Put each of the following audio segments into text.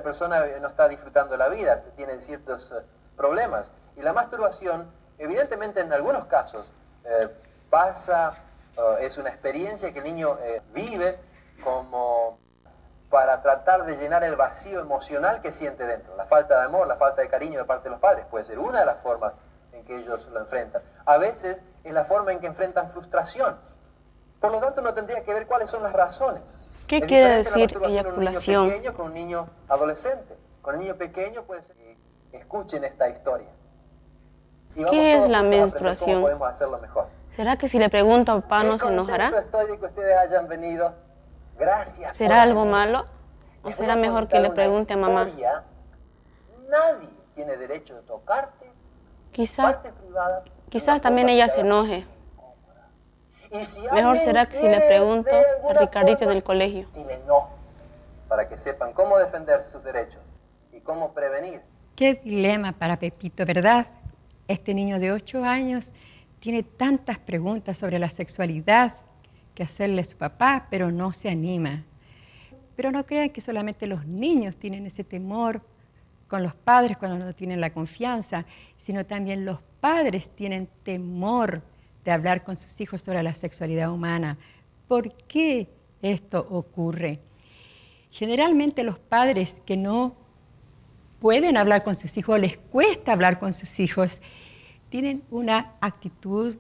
persona no está disfrutando la vida, tiene ciertos problemas. Y la masturbación, evidentemente en algunos casos, es una experiencia que el niño vive como para tratar de llenar el vacío emocional que siente dentro. La falta de amor, la falta de cariño de parte de los padres puede ser una de las formas en que ellos lo enfrentan. A veces es la forma en que enfrentan frustración. Por lo tanto, no tendría que ver cuáles son las razones. ¿Qué quiere decir eyaculación? Con un niño pequeño, con un niño adolescente. Con el niño pequeño puede ser que escuchen esta historia. ¿Qué es la menstruación? ¿Cómo podemos hacerlo mejor? ¿Será que si le pregunto a papá no se enojará? Estoy de que ustedes hayan venido. Gracias. ¿Será algo malo? ¿O será mejor que le pregunte a mamá? Nadie tiene derecho de tocarte. Quizás también ella se enoje. Mejor será que si le pregunto a Ricardito en el colegio. Dile no, para que sepan cómo defender sus derechos y cómo prevenir. Qué dilema para Pepito, ¿verdad? Este niño de 8 años tiene tantas preguntas sobre la sexualidad que hacerle a su papá, pero no se anima. Pero no crean que solamente los niños tienen ese temor con los padres cuando no tienen la confianza, sino también los padres tienen temor de hablar con sus hijos sobre la sexualidad humana. ¿Por qué esto ocurre? Generalmente los padres que no pueden hablar con sus hijos, les cuesta hablar con sus hijos, tienen una actitud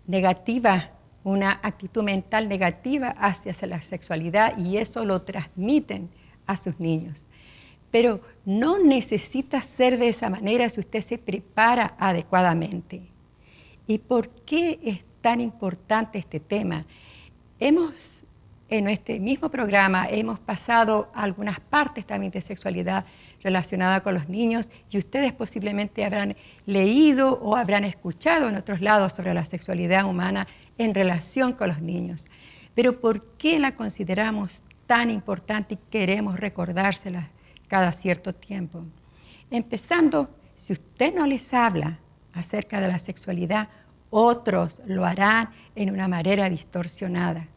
negativa, una actitud mental negativa hacia la sexualidad y eso lo transmiten a sus niños. Pero no necesita ser de esa manera si usted se prepara adecuadamente. ¿Y por qué es tan importante este tema? En este mismo programa hemos pasado algunas partes también de sexualidad relacionada con los niños y ustedes posiblemente habrán leído o habrán escuchado en otros lados sobre la sexualidad humana en relación con los niños. Pero ¿por qué la consideramos tan importante y queremos recordársela cada cierto tiempo? Empezando, si usted no les habla acerca de la sexualidad, otros lo harán en una manera distorsionada.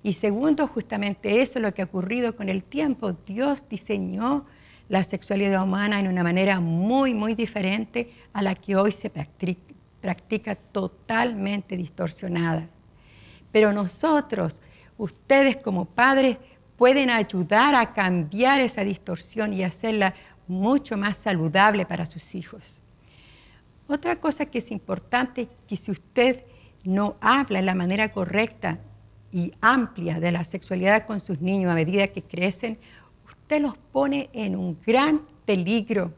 Y segundo, justamente eso es lo que ha ocurrido con el tiempo. Dios diseñó la sexualidad humana en una manera muy, muy diferente a la que hoy se practica totalmente distorsionada. Pero nosotros, ustedes como padres, pueden ayudar a cambiar esa distorsión y hacerla mucho más saludable para sus hijos. Otra cosa que es importante es que si usted no habla de la manera correcta y amplia de la sexualidad con sus niños a medida que crecen, usted los pone en un gran peligro.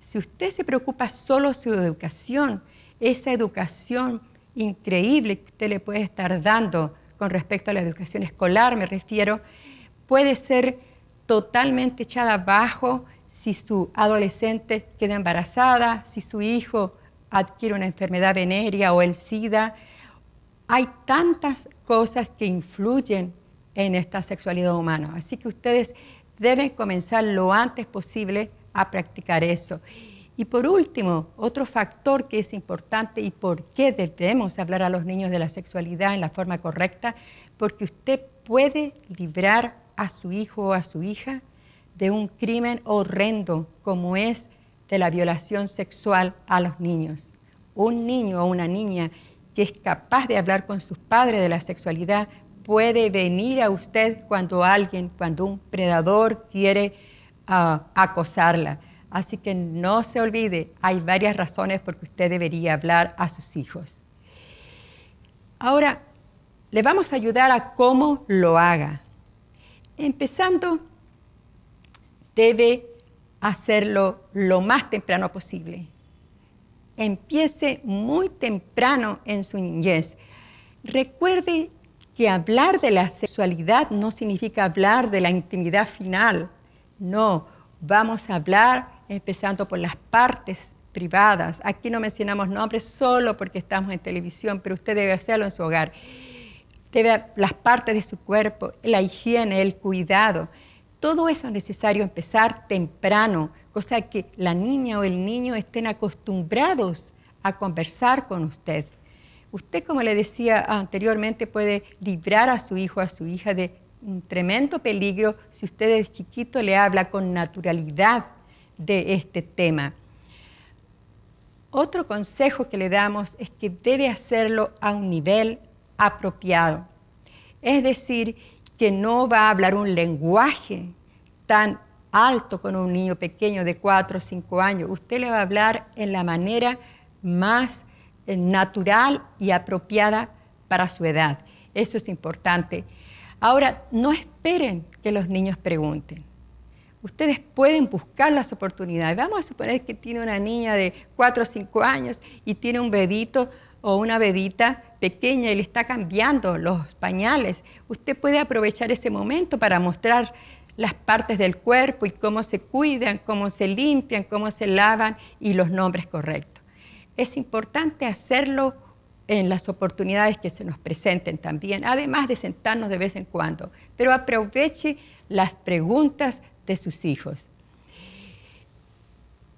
Si usted se preocupa solo de su educación, esa educación increíble que usted le puede estar dando con respecto a la educación escolar, me refiero, puede ser totalmente echada abajo si su adolescente queda embarazada, si su hijo adquiere una enfermedad venérea o el SIDA. Hay tantas cosas que influyen en esta sexualidad humana, así que ustedes deben comenzar lo antes posible a practicar eso. Y por último, otro factor que es importante y por qué debemos hablar a los niños de la sexualidad en la forma correcta, porque usted puede librar a su hijo o a su hija de un crimen horrendo como es de la violación sexual a los niños. Un niño o una niña que es capaz de hablar con sus padres de la sexualidad puede venir a usted cuando un predador quiere acosarla. Así que no se olvide, hay varias razones por que usted debería hablar a sus hijos. Ahora, le vamos a ayudar a cómo lo haga. Empezando, debe hacerlo lo más temprano posible. Empiece muy temprano en su niñez. Recuerde que hablar de la sexualidad no significa hablar de la intimidad final. No, vamos a hablar empezando por las partes privadas. Aquí no mencionamos nombres solo porque estamos en televisión, pero usted debe hacerlo en su hogar. Debe las partes de su cuerpo, la higiene, el cuidado. Todo eso es necesario empezar temprano, cosa que la niña o el niño estén acostumbrados a conversar con usted. Usted, como le decía anteriormente, puede librar a su hijo o a su hija de un tremendo peligro si usted desde chiquito le habla con naturalidad de este tema. Otro consejo que le damos es que debe hacerlo a un nivel apropiado. Es decir, que no va a hablar un lenguaje tan alto con un niño pequeño de 4 o 5 años. Usted le va a hablar en la manera más natural y apropiada para su edad. Eso es importante. Ahora, no esperen que los niños pregunten. Ustedes pueden buscar las oportunidades. Vamos a suponer que tiene una niña de 4 o 5 años y tiene un bebito o una bebita pequeña y le está cambiando los pañales. Usted puede aprovechar ese momento para mostrar las partes del cuerpo y cómo se cuidan, cómo se limpian, cómo se lavan y los nombres correctos. Es importante hacerlo en las oportunidades que se nos presenten también, además de sentarnos de vez en cuando, pero aproveche las preguntas de sus hijos.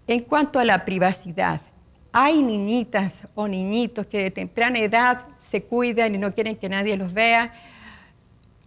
En cuanto a la privacidad, hay niñitas o niñitos que de temprana edad se cuidan y no quieren que nadie los vea.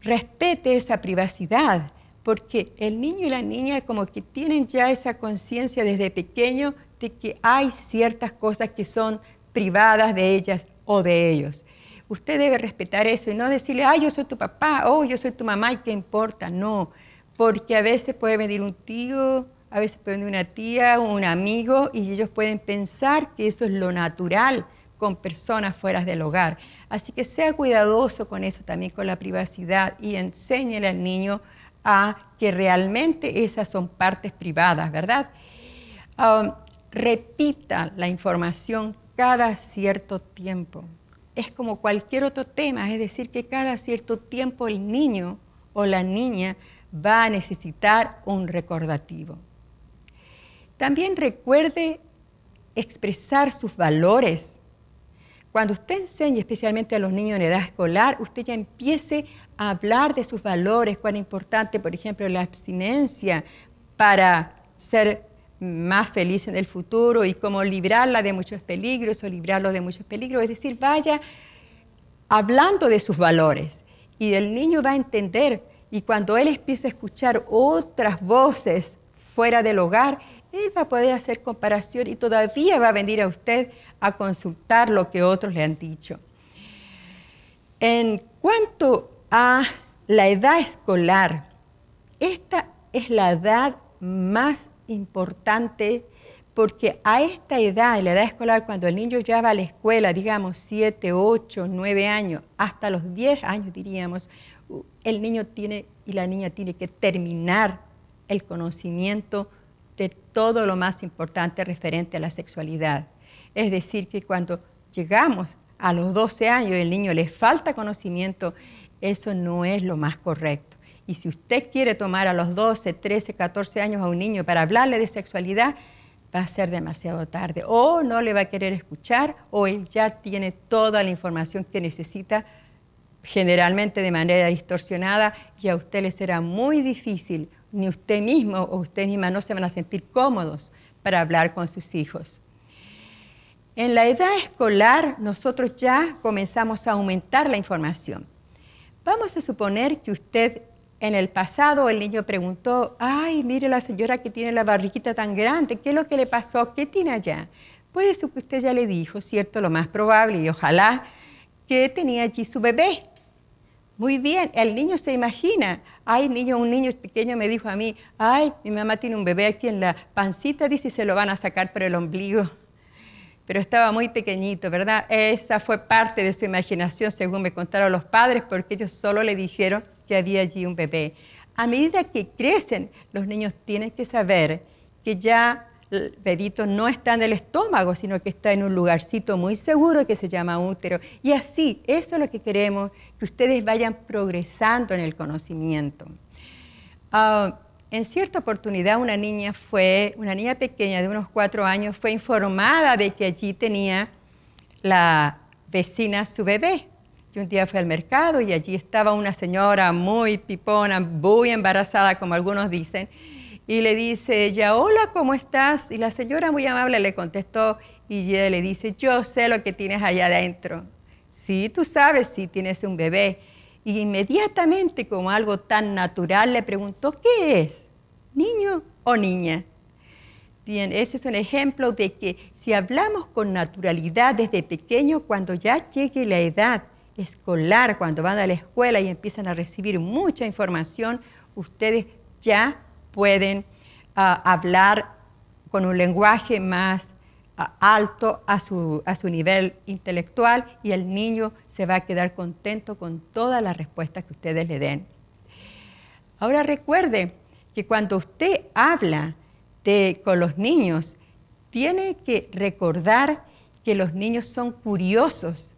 Respete esa privacidad, porque el niño y la niña como que tienen ya esa conciencia desde pequeño de que hay ciertas cosas que son privadas de ellas o de ellos. Usted debe respetar eso y no decirle, ay, yo soy tu papá, oh, yo soy tu mamá, ¿y qué importa? No, porque a veces puede venir un tío, a veces puede venir una tía, un amigo, y ellos pueden pensar que eso es lo natural con personas fuera del hogar. Así que sea cuidadoso con eso también, con la privacidad, y enséñele al niño a que realmente esas son partes privadas, ¿verdad? Repita la información cada cierto tiempo. Es como cualquier otro tema, es decir, que cada cierto tiempo el niño o la niña va a necesitar un recordativo. También recuerde expresar sus valores. Cuando usted enseñe, especialmente a los niños en edad escolar, usted ya empiece a hablar de sus valores, cuán importante, por ejemplo, la abstinencia para ser más feliz en el futuro y cómo librarla de muchos peligros o librarlo de muchos peligros. Es decir, vaya hablando de sus valores y el niño va a entender, y cuando él empiece a escuchar otras voces fuera del hogar, él va a poder hacer comparación y todavía va a venir a usted a consultar lo que otros le han dicho. En cuanto a la edad escolar, esta es la edad más importante porque a esta edad, en la edad escolar, cuando el niño ya va a la escuela, digamos 7, 8, 9 años, hasta los 10 años diríamos, el niño tiene y la niña tiene que terminar el conocimiento de todo lo más importante referente a la sexualidad. Es decir, que cuando llegamos a los 12 años y el niño le falta conocimiento, eso no es lo más correcto. Y si usted quiere tomar a los 12, 13, 14 años a un niño para hablarle de sexualidad, va a ser demasiado tarde. O no le va a querer escuchar, o él ya tiene toda la información que necesita, generalmente de manera distorsionada, y a usted le será muy difícil, ni usted mismo o usted misma no se van a sentir cómodos para hablar con sus hijos. En la edad escolar, nosotros ya comenzamos a aumentar la información. Vamos a suponer que usted, en el pasado, el niño preguntó, ay, mire la señora que tiene la barriguita tan grande, ¿qué es lo que le pasó? ¿Qué tiene allá? Puede ser que usted ya le dijo, ¿cierto? Lo más probable, y ojalá, que tenía allí su bebé. Muy bien, el niño se imagina. Ay, un niño pequeño me dijo a mí, ay, mi mamá tiene un bebé aquí en la pancita, dice, y se lo van a sacar por el ombligo. Pero estaba muy pequeñito, ¿verdad? Esa fue parte de su imaginación, según me contaron los padres, porque ellos solo le dijeron que había allí un bebé. A medida que crecen, los niños tienen que saber que ya el bebito no está en el estómago, sino que está en un lugarcito muy seguro que se llama útero. Y así, eso es lo que queremos, que ustedes vayan progresando en el conocimiento. En cierta oportunidad, una niña pequeña de unos 4 años fue informada de que allí tenía la vecina su bebé. Yo un día fui al mercado y allí estaba una señora muy pipona, muy embarazada, como algunos dicen, y le dice ella, hola, ¿cómo estás? Y la señora muy amable le contestó y ella le dice, yo sé lo que tienes allá adentro. Sí, tú sabes, sí, tienes un bebé. y inmediatamente, como algo tan natural, le preguntó, ¿qué es? ¿Niño o niña? Bien, ese es un ejemplo de que si hablamos con naturalidad desde pequeño, cuando ya llegue la edad escolar, cuando van a la escuela y empiezan a recibir mucha información, ustedes ya pueden hablar con un lenguaje más alto a su nivel intelectual, y el niño se va a quedar contento con todas las respuestas que ustedes le den. Ahora recuerde que cuando usted habla con los niños, tiene que recordar que los niños son curiosos.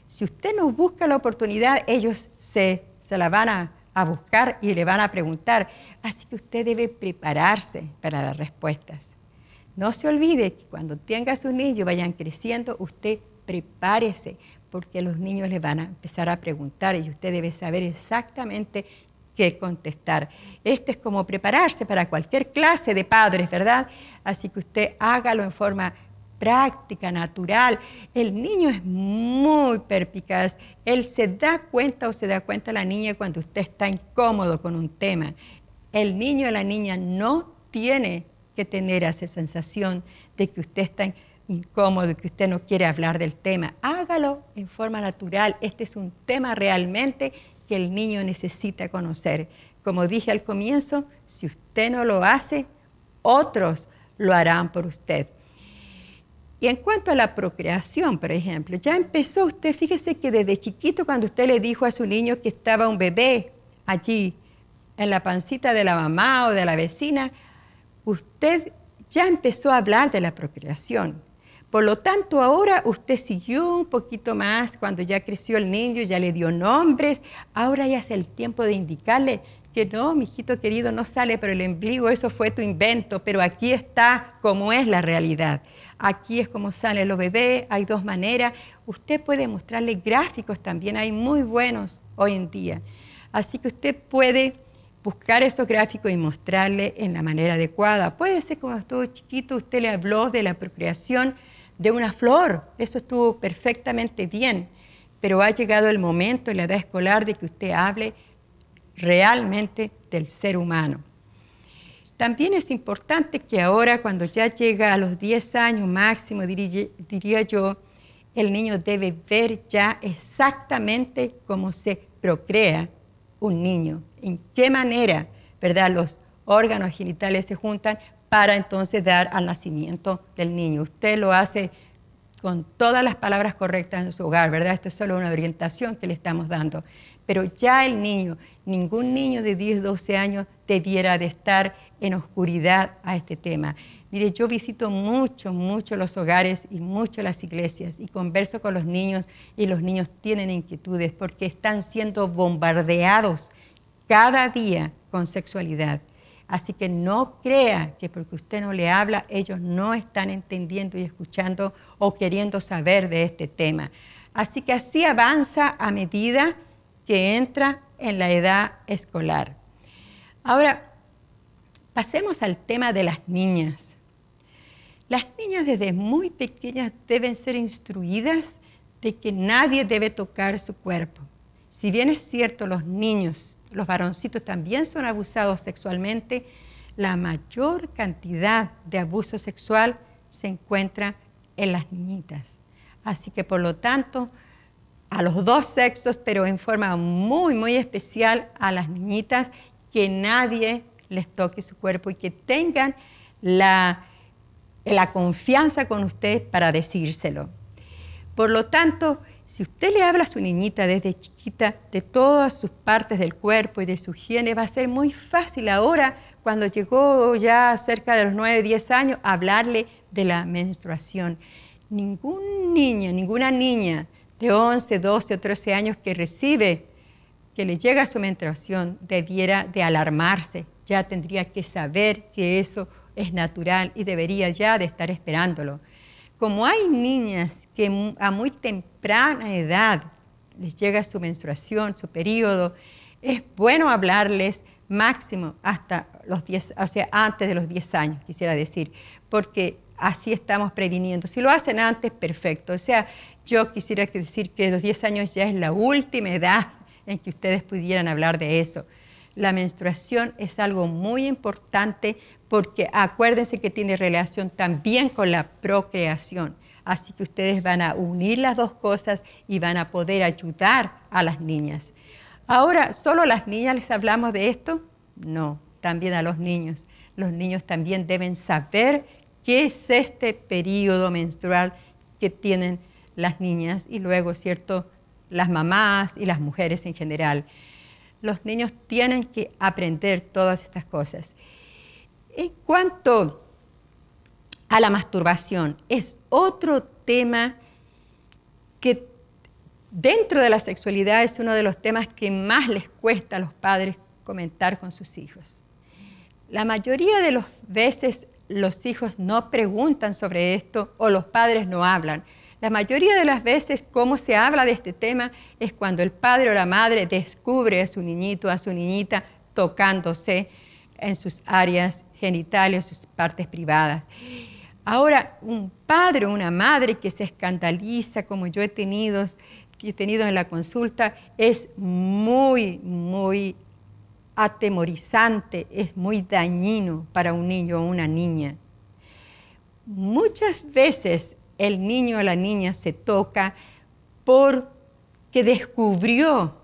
Si usted no busca la oportunidad, ellos se la van a buscar y le van a preguntar. Así que usted debe prepararse para las respuestas. No se olvide que cuando tenga a sus niños, vayan creciendo, usted prepárese, porque los niños le van a empezar a preguntar y usted debe saber exactamente qué contestar. Este es como prepararse para cualquier clase de padres, ¿verdad? Así que usted hágalo en forma práctica, natural. El niño es muy perspicaz. Él se da cuenta la niña cuando usted está incómodo con un tema. El niño o la niña no tiene que tener esa sensación de que usted está incómodo, que usted no quiere hablar del tema. Hágalo en forma natural. Este es un tema realmente que el niño necesita conocer. Como dije al comienzo, si usted no lo hace, otros lo harán por usted. Y en cuanto a la procreación, por ejemplo, ya empezó usted, fíjese que desde chiquito, cuando usted le dijo a su niño que estaba un bebé allí en la pancita de la mamá o de la vecina, usted ya empezó a hablar de la procreación. Por lo tanto, ahora usted siguió un poquito más, cuando ya creció el niño, ya le dio nombres, ahora ya es el tiempo de indicarle que no, mijito querido, no sale por el ombligo, eso fue tu invento, pero aquí está como es la realidad. Aquí es como salen los bebés, hay dos maneras. Usted puede mostrarle gráficos también, hay muy buenos hoy en día. Así que usted puede buscar esos gráficos y mostrarle en la manera adecuada. Puede ser cuando estuvo chiquito, usted le habló de la procreación de una flor, eso estuvo perfectamente bien, pero ha llegado el momento en la edad escolar de que usted hable realmente del ser humano. También es importante que ahora, cuando ya llega a los 10 años máximo, diría yo, el niño debe ver ya exactamente cómo se procrea un niño, en qué manera, ¿verdad?, los órganos genitales se juntan para entonces dar al nacimiento del niño. Usted lo hace con todas las palabras correctas en su hogar, ¿verdad? Esto es solo una orientación que le estamos dando. Pero ya el niño, ningún niño de 10, 12 años debiera de estar en oscuridad a este tema. Mire, yo visito mucho los hogares y mucho las iglesias y converso con los niños, y los niños tienen inquietudes porque están siendo bombardeados cada día con sexualidad. Así que no crea que porque usted no le habla, ellos no están entendiendo y escuchando o queriendo saber de este tema. Así que así avanza a medida que entra en la edad escolar. Ahora, pasemos al tema de las niñas. Las niñas desde muy pequeñas deben ser instruidas de que nadie debe tocar su cuerpo. Si bien es cierto, los niños, los varoncitos también son abusados sexualmente, la mayor cantidad de abuso sexual se encuentra en las niñitas. Así que, por lo tanto, a los dos sexos, pero en forma muy especial a las niñitas, que nadie les toque su cuerpo y que tengan la confianza con usted para decírselo. Por lo tanto, si usted le habla a su niñita desde chiquita de todas sus partes del cuerpo y de su higiene, va a ser muy fácil ahora, cuando llegó ya cerca de los 9, 10 años, hablarle de la menstruación. Ninguna niña de 11, 12 o 13 años que le llega su menstruación debiera de alarmarse. Ya tendría que saber que eso es natural y debería ya de estar esperándolo. Como hay niñas que a muy temprana edad les llega su menstruación, su periodo, es bueno hablarles máximo hasta los 10, o sea, antes de los 10 años, quisiera decir, porque así estamos previniendo. Si lo hacen antes, perfecto. O sea, yo quisiera decir que los 10 años ya es la última edad en que ustedes pudieran hablar de eso. La menstruación es algo muy importante porque acuérdense que tiene relación también con la procreación. Así que ustedes van a unir las dos cosas y van a poder ayudar a las niñas. Ahora, ¿solo a las niñas les hablamos de esto? No, también a los niños. Los niños también deben saber qué es este periodo menstrual que tienen las niñas y luego, ¿cierto?, las mamás y las mujeres en general. Los niños tienen que aprender todas estas cosas. En cuanto a la masturbación, es otro tema que dentro de la sexualidad es uno de los temas que más les cuesta a los padres comentar con sus hijos. La mayoría de las veces los hijos no preguntan sobre esto o los padres no hablan. La mayoría de las veces cómo se habla de este tema es cuando el padre o la madre descubre a su niñito, a su niñita tocándose en sus áreas genitales, sus partes privadas. Ahora, un padre o una madre que se escandaliza, como yo he tenido en la consulta, es muy, muy atemorizante, es muy dañino para un niño o una niña. Muchas veces el niño o la niña se toca porque descubrió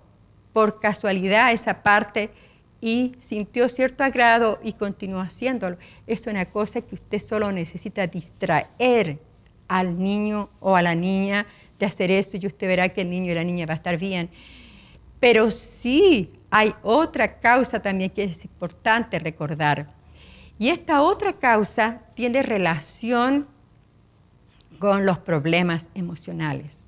por casualidad esa parte y sintió cierto agrado y continuó haciéndolo. Es una cosa que usted solo necesita distraer al niño o a la niña de hacer eso y usted verá que el niño y la niña va a estar bien. Pero sí hay otra causa también que es importante recordar. Y esta otra causa tiene relación con los problemas emocionales.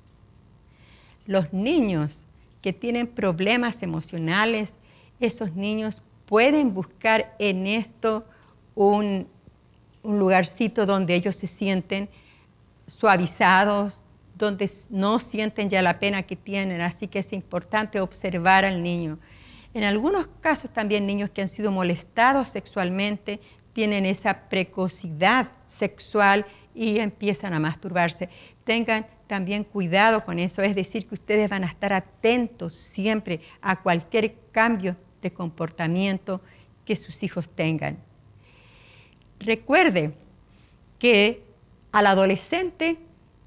Los niños que tienen problemas emocionales, esos niños pueden buscar en esto un lugarcito donde ellos se sienten suavizados, donde no sienten ya la pena que tienen, así que es importante observar al niño. En algunos casos también niños que han sido molestados sexualmente tienen esa precocidad sexual y empiezan a masturbarse. Tengan también cuidado con eso, es decir, que ustedes van a estar atentos siempre a cualquier cambio de comportamiento que sus hijos tengan. Recuerde que al adolescente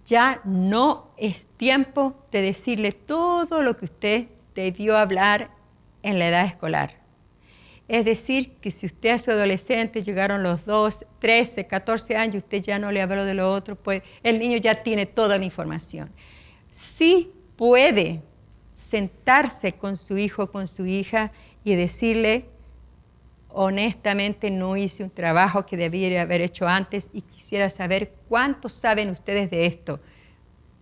ya no es tiempo de decirle todo lo que usted debió hablar en la edad escolar. Es decir, que si usted a su adolescente llegaron los 2, 13, 14 años y usted ya no le habló de lo otro, pues el niño ya tiene toda la información. Sí puede sentarse con su hijo o con su hija y decirle, honestamente no hice un trabajo que debiera haber hecho antes y quisiera saber cuántos saben ustedes de esto.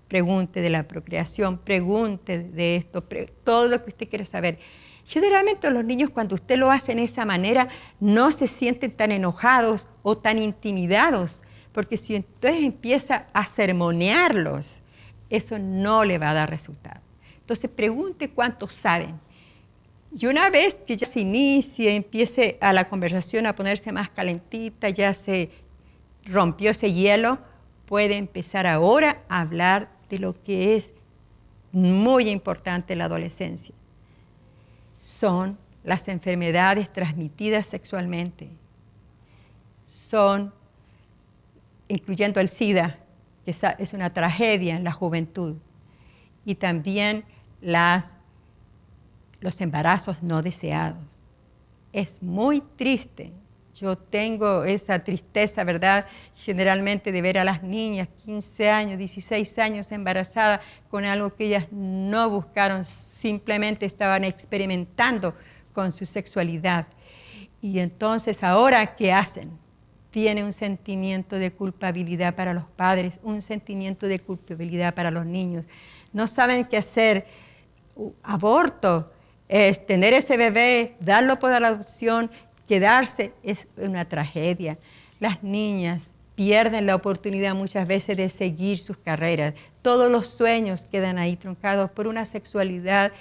Pregunte de la procreación, pregunte de esto, todo lo que usted quiera saber. Generalmente los niños cuando usted lo hace de esa manera no se sienten tan enojados o tan intimidados, porque si entonces empieza a sermonearlos, eso no le va a dar resultado. Entonces pregunte cuántos saben. Y una vez que ya se inicie, empiece a la conversación a ponerse más calentita, ya se rompió ese hielo, puede empezar ahora a hablar de lo que es muy importante en la adolescencia. Son las enfermedades transmitidas sexualmente. Son, incluyendo el SIDA, que es una tragedia en la juventud. Y también los embarazos no deseados. Es muy triste. Yo tengo esa tristeza, ¿verdad? Generalmente de ver a las niñas, 15 años, 16 años embarazadas con algo que ellas no buscaron, simplemente estaban experimentando con su sexualidad. Y entonces, ¿ahora qué hacen? Tiene un sentimiento de culpabilidad para los padres, un sentimiento de culpabilidad para los niños. No saben qué hacer. Aborto, es tener ese bebé, darlo por adopción, quedarse, es una tragedia. Las niñas pierden la oportunidad muchas veces de seguir sus carreras. Todos los sueños quedan ahí truncados por una sexualidad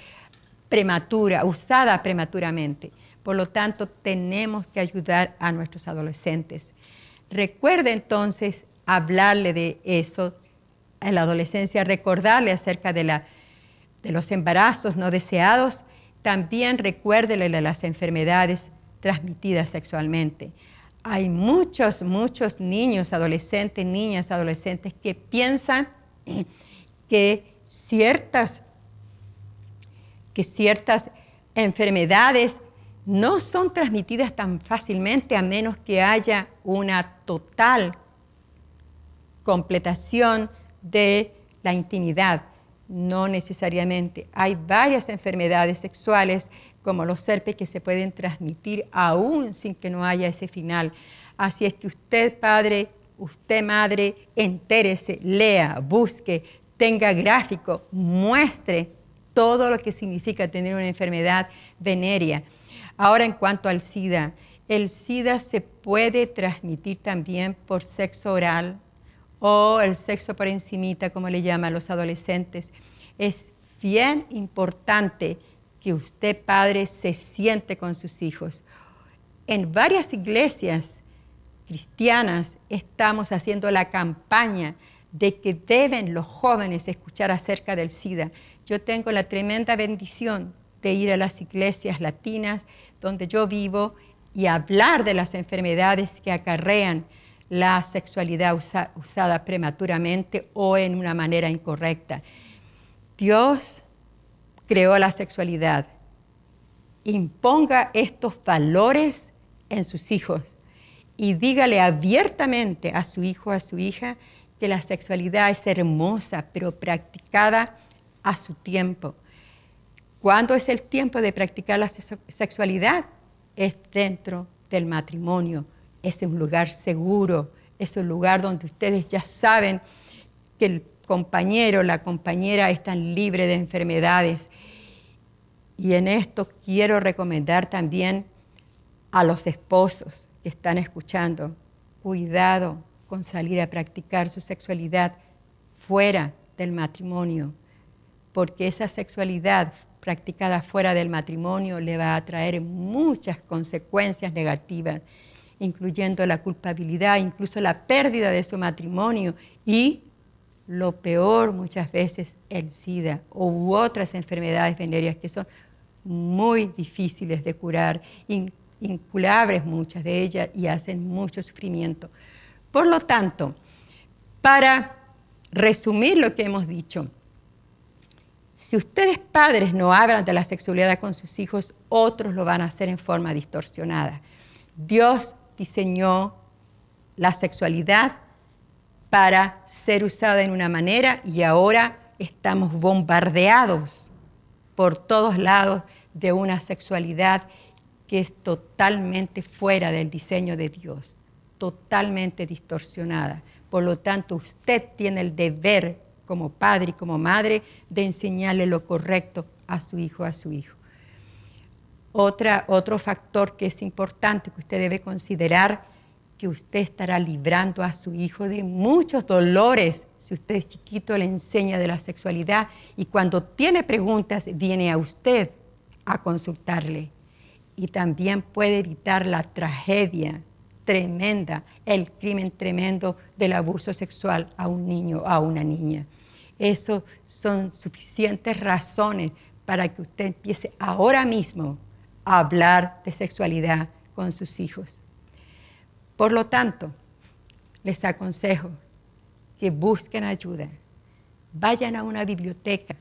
prematura, usada prematuramente. Por lo tanto, tenemos que ayudar a nuestros adolescentes. Recuerde entonces hablarle de eso en la adolescencia, recordarle acerca de los embarazos no deseados También recuérdele de las enfermedades transmitidas sexualmente. Hay muchos niños, adolescentes, niñas, adolescentes que piensan que ciertas enfermedades no son transmitidas tan fácilmente a menos que haya una total completación de la intimidad. No necesariamente. Hay varias enfermedades sexuales como los herpes que se pueden transmitir aún sin que no haya ese final. Así es que usted, padre, usted, madre, entérese, lea, busque, tenga gráfico, muestre todo lo que significa tener una enfermedad venérea. Ahora, en cuanto al SIDA, el SIDA se puede transmitir también por sexo oral o el sexo por encimita, como le llaman los adolescentes. Es bien importante que usted, padre, se siente con sus hijos. En varias iglesias cristianas estamos haciendo la campaña de que deben los jóvenes escuchar acerca del SIDA. Yo tengo la tremenda bendición de ir a las iglesias latinas donde yo vivo y hablar de las enfermedades que acarrean la sexualidad usada prematuramente o en una manera incorrecta. Dios creó la sexualidad. Imponga estos valores en sus hijos y dígale abiertamente a su hijo, a su hija, que la sexualidad es hermosa, pero practicada a su tiempo. ¿Cuándo es el tiempo de practicar la sexualidad? Es dentro del matrimonio. Es un lugar seguro, es un lugar donde ustedes ya saben que el compañero, la compañera están libres de enfermedades. Y en esto quiero recomendar también a los esposos que están escuchando, cuidado con salir a practicar su sexualidad fuera del matrimonio, porque esa sexualidad practicada fuera del matrimonio le va a traer muchas consecuencias negativas, incluyendo la culpabilidad, incluso la pérdida de su matrimonio y, lo peor muchas veces, el SIDA u otras enfermedades venéreas que son muy difíciles de curar, incurables muchas de ellas y hacen mucho sufrimiento. Por lo tanto, para resumir lo que hemos dicho, si ustedes padres no hablan de la sexualidad con sus hijos, otros lo van a hacer en forma distorsionada. Dios diseñó la sexualidad para ser usada en una manera y ahora estamos bombardeados por todos lados de una sexualidad que es totalmente fuera del diseño de Dios, totalmente distorsionada. Por lo tanto, usted tiene el deber como padre y como madre de enseñarle lo correcto a su hijo, Otro factor que es importante que usted debe considerar, que usted estará librando a su hijo de muchos dolores si usted es chiquito, le enseña de la sexualidad y cuando tiene preguntas viene a usted a consultarle. Y también puede evitar la tragedia tremenda, el crimen tremendo del abuso sexual a un niño o a una niña. Eso son suficientes razones para que usted empiece ahora mismo a hablar de sexualidad con sus hijos. Por lo tanto, les aconsejo que busquen ayuda, vayan a una biblioteca,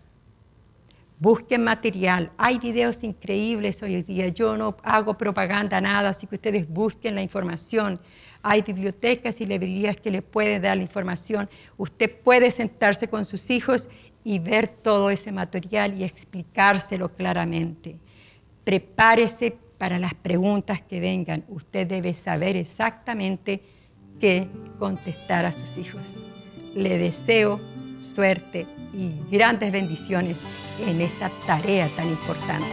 busquen material. Hay videos increíbles hoy en día. Yo no hago propaganda, nada, así que ustedes busquen la información. Hay bibliotecas y librerías que le pueden dar la información. Usted puede sentarse con sus hijos y ver todo ese material y explicárselo claramente. Prepárese para las preguntas que vengan. Usted debe saber exactamente qué contestar a sus hijos. Le deseo suerte y grandes bendiciones en esta tarea tan importante.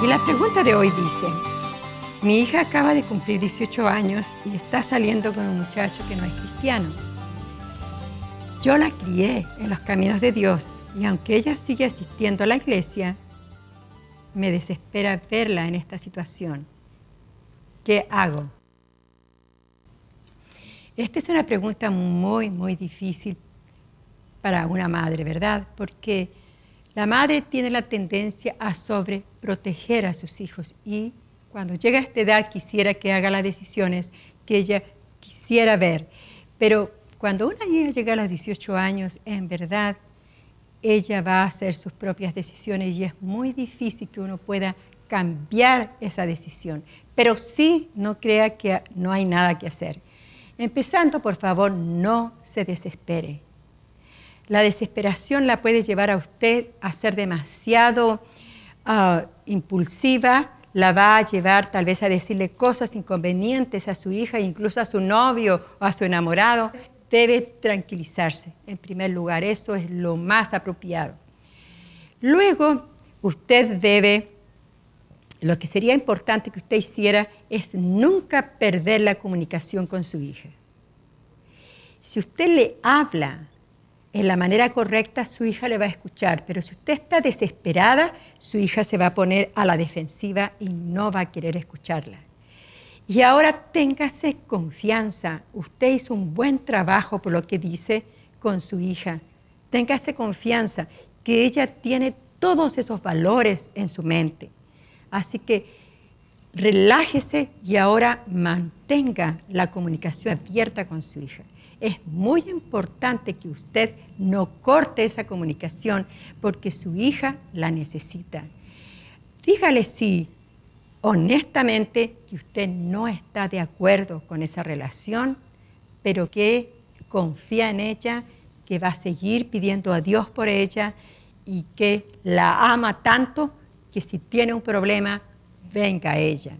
Y la pregunta de hoy dice, mi hija acaba de cumplir 18 años y está saliendo con un muchacho que no es cristiano. Yo la crié en los caminos de Dios y aunque ella sigue asistiendo a la iglesia, me desespera verla en esta situación. ¿Qué hago? Esta es una pregunta muy, muy difícil para una madre, ¿verdad? Porque la madre tiene la tendencia a sobreproteger a sus hijos y cuando llega a esta edad quisiera que haga las decisiones que ella quisiera ver. Pero cuando una niña llega a los 18 años, en verdad, ella va a hacer sus propias decisiones y es muy difícil que uno pueda cambiar esa decisión. Pero sí, no crea que no hay nada que hacer. Empezando, por favor, no se desespere. La desesperación la puede llevar a usted a ser demasiado impulsiva, la va a llevar tal vez a decirle cosas inconvenientes a su hija, incluso a su novio o a su enamorado. Debe tranquilizarse, en primer lugar, eso es lo más apropiado. Luego, usted debe, lo que sería importante que usted hiciera es nunca perder la comunicación con su hija. Si usted le habla en la manera correcta, su hija le va a escuchar, pero si usted está desesperada, su hija se va a poner a la defensiva y no va a querer escucharla. Y ahora téngase confianza. Usted hizo un buen trabajo por lo que dice con su hija. Téngase confianza que ella tiene todos esos valores en su mente. Así que relájese y ahora mantenga la comunicación abierta con su hija. Es muy importante que usted no corte esa comunicación porque su hija la necesita. Dígale sí, honestamente, que usted no está de acuerdo con esa relación, pero que confía en ella, que va a seguir pidiendo a Dios por ella y que la ama tanto que si tiene un problema, venga a ella.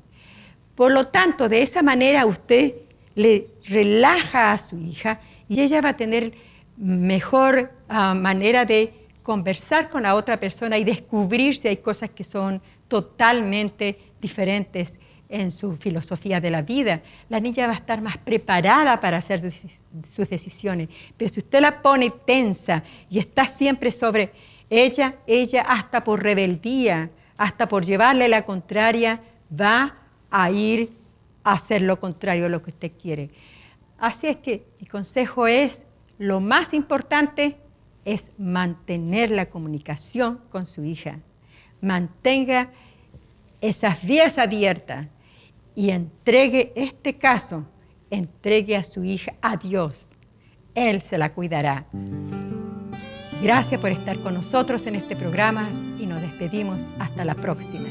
Por lo tanto, de esa manera usted le relaja a su hija y ella va a tener mejor manera de conversar con la otra persona y descubrir si hay cosas que son totalmente diferentes en su filosofía de la vida. La niña va a estar más preparada para hacer sus decisiones. Pero si usted la pone tensa y está siempre sobre ella hasta por rebeldía, hasta por llevarle la contraria, va a ir a hacer lo contrario a lo que usted quiere. Así es que mi consejo es, lo más importante es mantener la comunicación con su hija. Mantenga esas vías abiertas y entregue este caso, entregue a su hija a Dios. Él se la cuidará. Gracias por estar con nosotros en este programa y nos despedimos hasta la próxima.